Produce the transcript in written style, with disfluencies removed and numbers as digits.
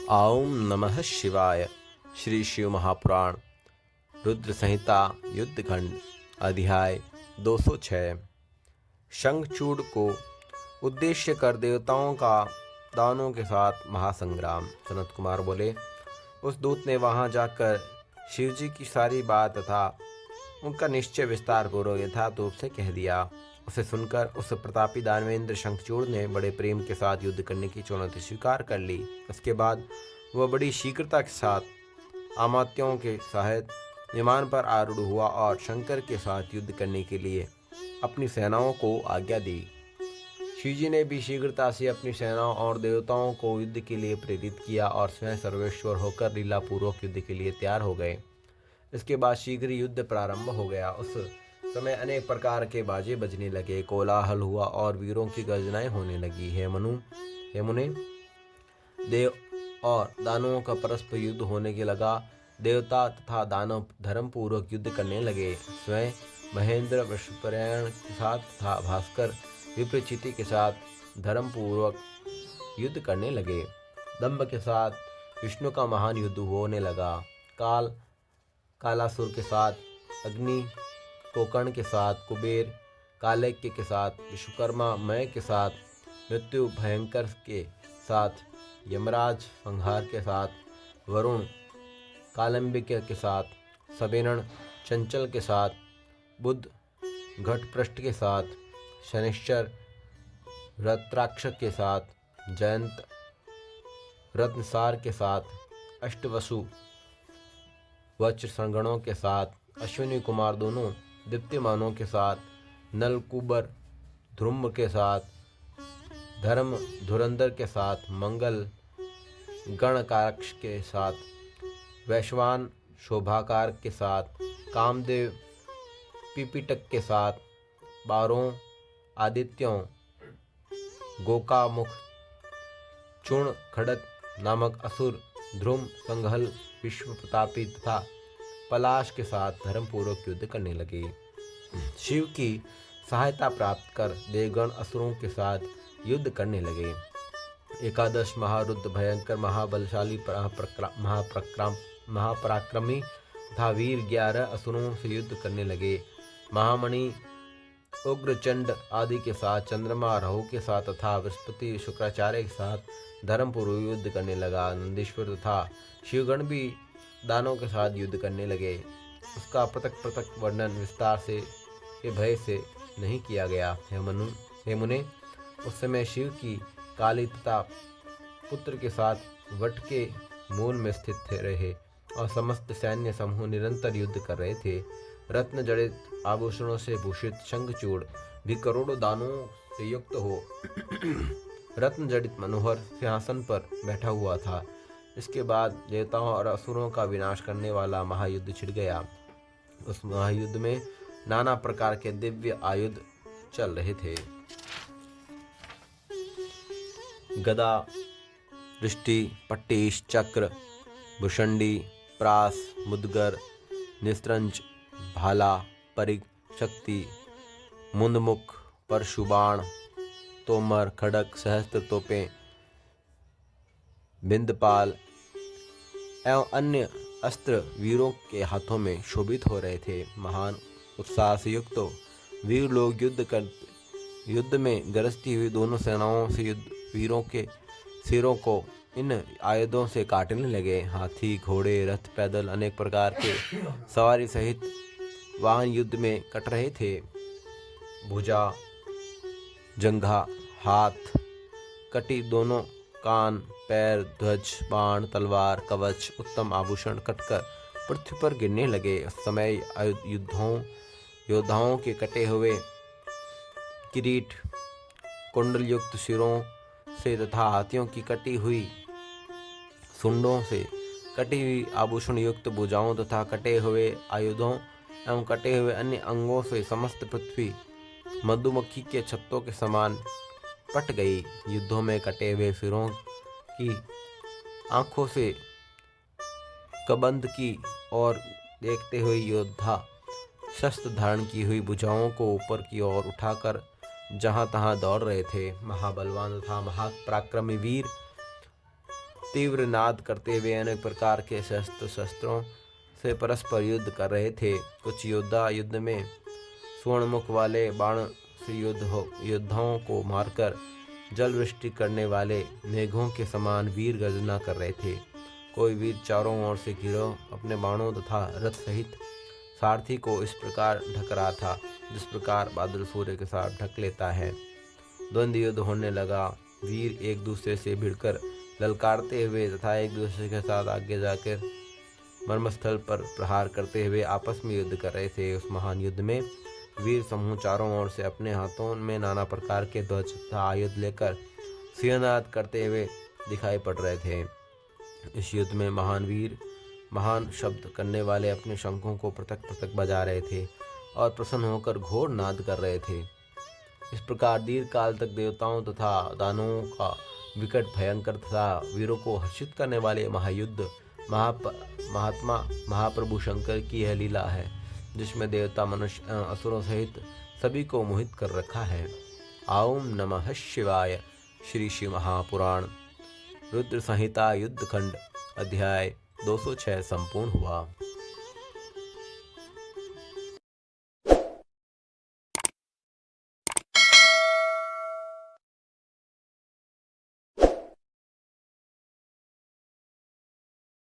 ओम नमः शिवाय। श्री शिव महापुराण रुद्र संहिता युद्धखंड अध्याय 206। शंखचूड़ को उद्देश्य कर देवताओं का दानों के साथ महासंग्राम। सनत कुमार बोले, उस दूत ने वहां जाकर शिवजी की सारी बात तथा उनका निश्चय विस्तार पूर्वक यथार्थ रूप से कह दिया। उसे सुनकर उस प्रतापी दानवेंद्र शंखचूड़ ने बड़े प्रेम के साथ युद्ध करने की चुनौती स्वीकार कर ली। उसके बाद वह बड़ी शीघ्रता के साथ अमात्यों के सहित विमान पर आरूढ़ हुआ और शंकर के साथ युद्ध करने के लिए अपनी सेनाओं को आज्ञा दी। शिवजी ने भी शीघ्रता से अपनी सेनाओं और देवताओं को युद्ध के लिए प्रेरित किया और स्वयं सर्वेश्वर होकर लीलापूर्वक युद्ध के लिए तैयार हो गए। इसके बाद शीघ्र युद्ध प्रारंभ हो गया। उस समय अनेक प्रकार के बाजे बजने लगे, कोलाहल हुआ और वीरों की गर्जनाएं होने लगी। हे मुने, देव और दानवों का परस्पर युद्ध होने के लगा। देवता तथा दानव धर्म पूर्वक युद्ध करने लगे। स्वयं महेंद्र विश्वपर्यण के साथ तथा भास्कर विप्रचिति के साथ धर्म पूर्वक युद्ध करने लगे। दंभ के साथ विष्णु का महान युद्ध होने लगा। कालासुर के साथ अग्नि, कोकर्ण के साथ कुबेर, कालयज्ञ के साथ विश्वकर्मा, मय के साथ मृत्यु, भयंकर के साथ यमराज, संहार के साथ वरुण, कालंबिक के साथ सबेरण, चंचल के साथ बुध, घटपृष्ठ के साथ शनिश्चर, रत्राक्ष के साथ जयंत, रत्नसार के साथ अष्टवसु, वज्र संगणों के साथ अश्विनी कुमार दोनों दीप्तिमानों के साथ नलकुबर, ध्रुम के साथ धर्म, धुरंधर के साथ मंगल, गणकाक्ष के साथ वैश्वान, शोभाकार के साथ कामदेव, पिपीटक के साथ बारों, आदित्यों, गोकामुख, चूर्ण खड़क नामक असुर, ध्रुम, संघल, विश्व प्रतापी तथा पलाश के साथ धर्मपूर्वक युद्ध करने लगे। शिव की सहायता प्राप्त कर देवगण असुरों के साथ युद्ध करने लगे। एकादश महारुद्र भयंकर महाबलशाली महापराक्रमी तथा वीर 11 असुरों से युद्ध करने लगे। महामणि, उग्रचंड आदि के साथ चंद्रमा, राहु के साथ तथा बृहस्पति, शुक्राचार्य के साथ धर्मपूर्वक युद्ध करने लगा। नंदीश्वर तथा शिवगण भी दानों के साथ युद्ध करने लगे। उसका पृथक पृथक वर्णन विस्तार से के भय से नहीं किया गया। हे मुने, उस समय शिव की काली तथा पुत्र के साथ वट के मूल में स्थित रहे और समस्त सैन्य समूह निरंतर युद्ध कर रहे थे। रत्न जड़ित आभूषणों से भूषित शंखचूड़ भी करोड़ों दानों से युक्त हो रत्न जड़ित मनोहर सिंहासन पर बैठा हुआ था। इसके बाद देवताओं और असुरों का विनाश करने वाला महायुद्ध छिड़ गया। उस महायुद्ध में नाना प्रकार के दिव्य आयुध चल रहे थे। गदा, दृष्टि, पट्टीश, चक्र, भुषंडी, प्रास, मुदगर, निस्त्रंज, भाला, परिग, शक्ति, मुंदमुख, परशुबाण, तोमर, खड़क, सहस्त्र तोपें, बिंदपाल एवं अन्य अस्त्र वीरों के हाथों में शोभित हो रहे थे। महान उत्साह से युक्त वीर लोग युद्ध में गरजती हुई दोनों सेनाओं से वीरों के सिरों को इन आयुधों से काटने लगे। हाथी, घोड़े, रथ, पैदल अनेक प्रकार के सवारी सहित वाहन युद्ध में कट रहे थे। भुजा, जंघा, हाथ, कटी, दोनों कान, पैर, ध्वज, बाण, तलवार, कवच, उत्तम आभूषण कटकर पृथ्वी पर गिरने लगे। उस समय योद्धाओं के कटे हुए किरीट, कुंडल युक्त सिरों से तथा हाथियों की कटी हुई सुंडों से, कटी हुई आभूषण युक्त भुजाओं तथा कटे हुए आयुधों एवं कटे हुए अन्य अंगों से समस्त पृथ्वी मधुमक्खी के छत्तों के समान पट गई। युद्धों में कटे हुए सिरों की आंखों से कबंध की ओर देखते हुए योद्धा शस्त्र धारण की हुई भुजाओं को ऊपर की ओर उठाकर जहां तहां दौड़ रहे थे। महाबलवान तथा महापराक्रमी वीर तीव्र नाद करते हुए अनेक प्रकार के शस्त्रों से परस्पर युद्ध कर रहे थे। कुछ योद्धा युद्ध में स्वर्णमुख वाले बाण से योद्धाओं को मारकर जल वृष्टि करने वाले मेघों के समान वीर गर्जना कर रहे थे। कोई वीर चारों ओर से घिरो अपने बाणों तथा रथ सहित सारथी को इस प्रकार ढक रहा था जिस प्रकार बादल सूर्य के साथ ढक लेता है। द्वंद्व युद्ध होने लगा। वीर एक दूसरे से भिड़कर ललकारते हुए तथा एक दूसरे के साथ आगे जाकर मर्मस्थल पर प्रहार करते हुए आपस में युद्ध कर रहे थे। उस महान युद्ध में वीर समूह चारों ओर से अपने हाथों में नाना प्रकार के ध्वज तथा आयुध लेकर सिंहनाद करते हुए दिखाई पड़ रहे थे। इस युद्ध में महान वीर महान शब्द करने वाले अपने शंखों को पृथक पृथक बजा रहे थे और प्रसन्न होकर घोर नाद कर रहे थे। इस प्रकार दीर्घ काल तक देवताओं तथा दानवों का विकट भयंकर तथा वीरों को हर्षित करने वाले महायुद्ध महात्मा महाप्रभु शंकर की यह लीला है जिसमें देवता मनुष्य असुरों सहित सभी को मोहित कर रखा है। ओम नमः शिवाय। श्री शिव महापुराण रुद्र संहिता युद्धखंड अध्याय 206 संपूर्ण हुआ।